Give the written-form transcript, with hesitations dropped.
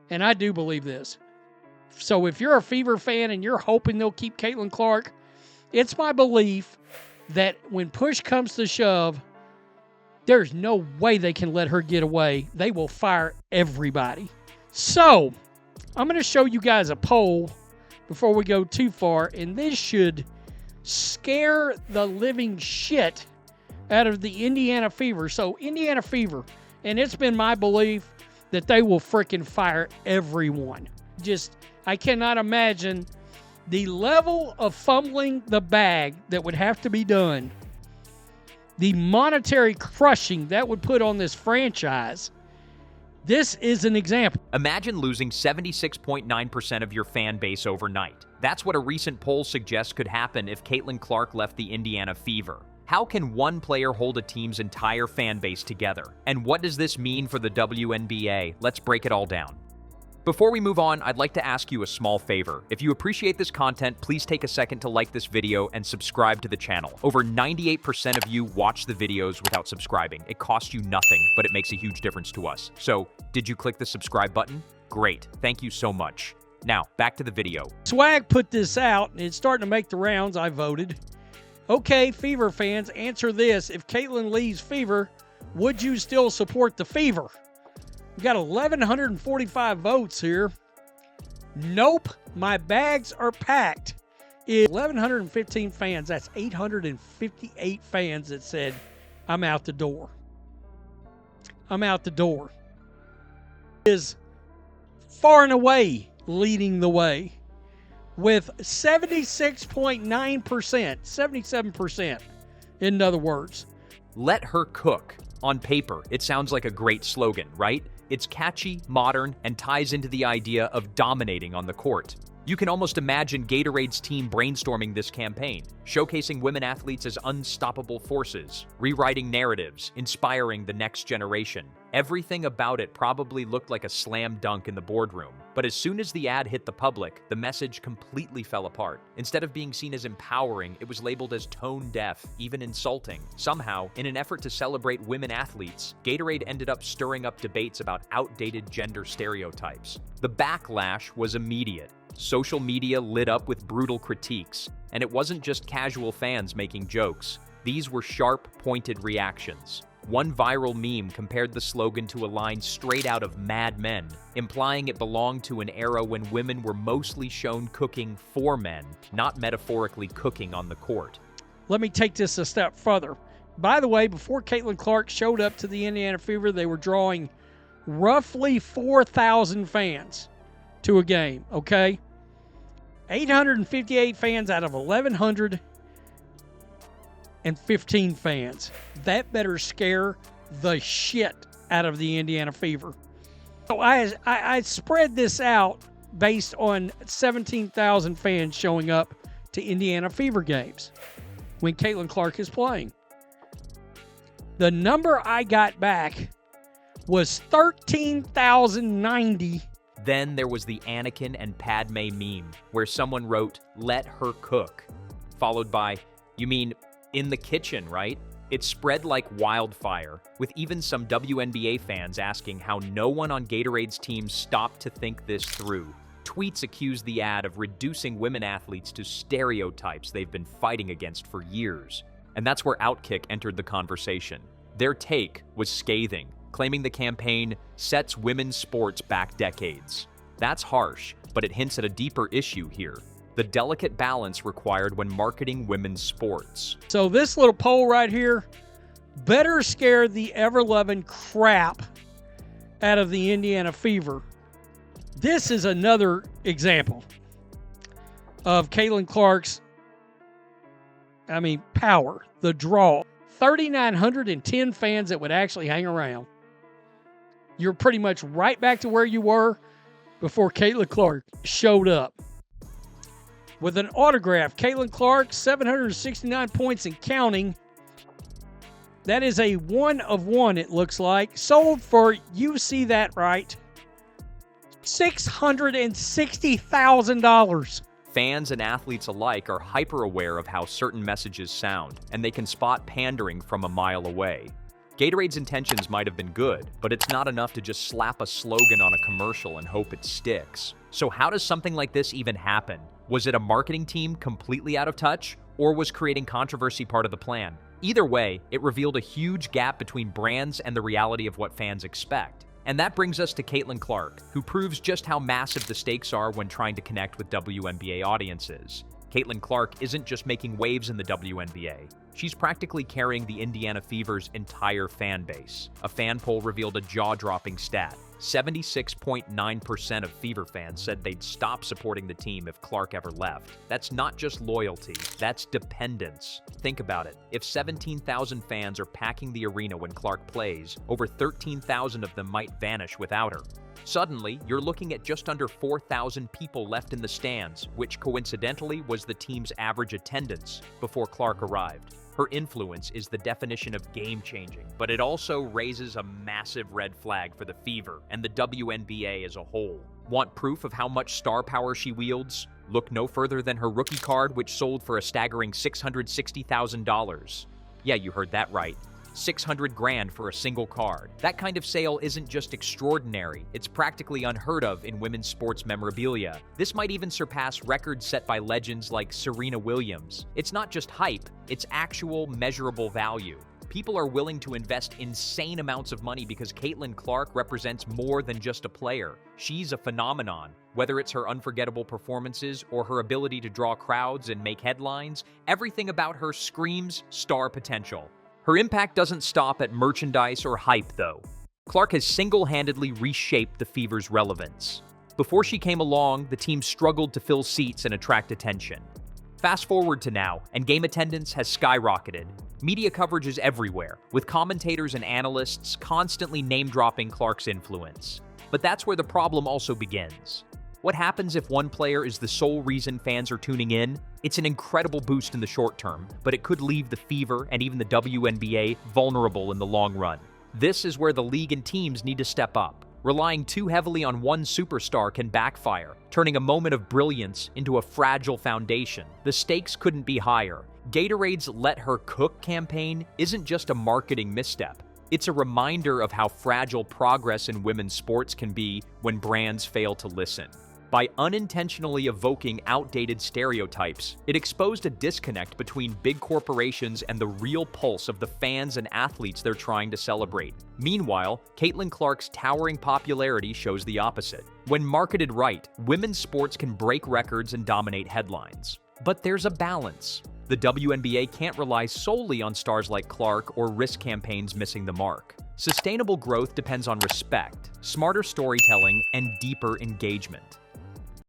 And I do believe this. So if you're a Fever fan and you're hoping they'll keep Caitlin Clark, it's my belief that when push comes to shove, there's no way they can let her get away. They will fire everybody. So I'm going to show you guys a poll before we go too far, and this should scare the living shit out of the Indiana Fever. So Indiana Fever, and it's been my belief that they will freaking fire everyone. I cannot imagine the level of fumbling the bag that would have to be done, the monetary crushing that would put on this franchise. This is an example. Imagine losing 76.9% of your fan base overnight. That's what a recent poll suggests could happen if Caitlin Clark left the Indiana Fever. How can one player hold a team's entire fan base together? And what does this mean for the WNBA? Let's break it all down. Before we move on, I'd like to ask you a small favor. If you appreciate this content, please take a second to like this video and subscribe to the channel. Over 98% of you watch the videos without subscribing. It costs you nothing, but it makes a huge difference to us. So, did you click the subscribe button? Great. Thank you so much. Now, back to the video. Swag put this out, and it's starting to make the rounds. I voted. Okay, Fever fans, answer this. If Caitlin leaves Fever, would you still support the Fever? We got 1,145 votes here. Nope, my bags are packed. 1,115 fans. That's 858 fans that said, I'm out the door. I'm out the door. Is far and away leading the way with 76.9%, 77%, in other words. Let her cook. On paper, it sounds like a great slogan, right? It's catchy, modern, and ties into the idea of dominating on the court. You can almost imagine Gatorade's team brainstorming this campaign, showcasing women athletes as unstoppable forces, rewriting narratives, inspiring the next generation. Everything about it probably looked like a slam dunk in the boardroom. But as soon as the ad hit the public, the message completely fell apart. Instead of being seen as empowering, it was labeled as tone-deaf, even insulting. Somehow, in an effort to celebrate women athletes, Gatorade ended up stirring up debates about outdated gender stereotypes. The backlash was immediate. Social media lit up with brutal critiques, and it wasn't just casual fans making jokes. These were sharp, pointed reactions. One viral meme compared the slogan to a line straight out of Mad Men, implying it belonged to an era when women were mostly shown cooking for men, not metaphorically cooking on the court. Let me take this a step further. By the way, before Caitlin Clark showed up to the Indiana Fever, they were drawing roughly 4,000 fans to a game, okay? 858 fans out of 1,115 fans. That better scare the shit out of the Indiana Fever. So I spread this out based on 17,000 fans showing up to Indiana Fever games when Caitlin Clark is playing. The number I got back was 13,090. Then there was the Anakin and Padme meme, where someone wrote, "Let her cook," followed by, "You mean in the kitchen, right?" It spread like wildfire, with even some WNBA fans asking how no one on Gatorade's team stopped to think this through. Tweets accused the ad of reducing women athletes to stereotypes they've been fighting against for years. And that's where Outkick entered the conversation. Their take was scathing, claiming the campaign sets women's sports back decades. That's harsh, but it hints at a deeper issue here: the delicate balance required when marketing women's sports. So this little poll right here better scare the ever-loving crap out of the Indiana Fever. This is another example of Caitlin Clark's, power, the draw. 3,910 fans that would actually hang around. You're pretty much right back to where you were before Caitlin Clark showed up. With an autograph, Caitlin Clark, 769 points and counting. That is a 1 of 1, it looks like. Sold for, you see that right, $660,000. Fans and athletes alike are hyper-aware of how certain messages sound, and they can spot pandering from a mile away. Gatorade's intentions might have been good, but it's not enough to just slap a slogan on a commercial and hope it sticks. So how does something like this even happen? Was it a marketing team completely out of touch, or was creating controversy part of the plan? Either way, it revealed a huge gap between brands and the reality of what fans expect. And that brings us to Caitlin Clark, who proves just how massive the stakes are when trying to connect with WNBA audiences. Caitlin Clark isn't just making waves in the WNBA. She's practically carrying the Indiana Fever's entire fan base. A fan poll revealed a jaw-dropping stat. 76.9% of Fever fans said they'd stop supporting the team if Clark ever left. That's not just loyalty, that's dependence. Think about it. If 17,000 fans are packing the arena when Clark plays, over 13,000 of them might vanish without her. Suddenly, you're looking at just under 4,000 people left in the stands, which coincidentally was the team's average attendance before Clark arrived. Her influence is the definition of game-changing, but it also raises a massive red flag for the Fever and the WNBA as a whole. Want proof of how much star power she wields? Look no further than her rookie card, which sold for a staggering $660,000. Yeah, you heard that right. $600,000 for a single card. That kind of sale isn't just extraordinary, it's practically unheard of in women's sports memorabilia. This might even surpass records set by legends like Serena Williams. It's not just hype, it's actual measurable value. People are willing to invest insane amounts of money because Caitlin Clark represents more than just a player. She's a phenomenon. Whether it's her unforgettable performances or her ability to draw crowds and make headlines, everything about her screams star potential. Her impact doesn't stop at merchandise or hype, though. Clark has single-handedly reshaped the Fever's relevance. Before she came along, the team struggled to fill seats and attract attention. Fast forward to now, and game attendance has skyrocketed. Media coverage is everywhere, with commentators and analysts constantly name-dropping Clark's influence. But that's where the problem also begins. What happens if one player is the sole reason fans are tuning in? It's an incredible boost in the short term, but it could leave the Fever and even the WNBA vulnerable in the long run. This is where the league and teams need to step up. Relying too heavily on one superstar can backfire, turning a moment of brilliance into a fragile foundation. The stakes couldn't be higher. Gatorade's Let Her Cook campaign isn't just a marketing misstep. It's a reminder of how fragile progress in women's sports can be when brands fail to listen. By unintentionally evoking outdated stereotypes, it exposed a disconnect between big corporations and the real pulse of the fans and athletes they're trying to celebrate. Meanwhile, Caitlin Clark's towering popularity shows the opposite. When marketed right, women's sports can break records and dominate headlines. But there's a balance. The WNBA can't rely solely on stars like Clark or risk campaigns missing the mark. Sustainable growth depends on respect, smarter storytelling, and deeper engagement.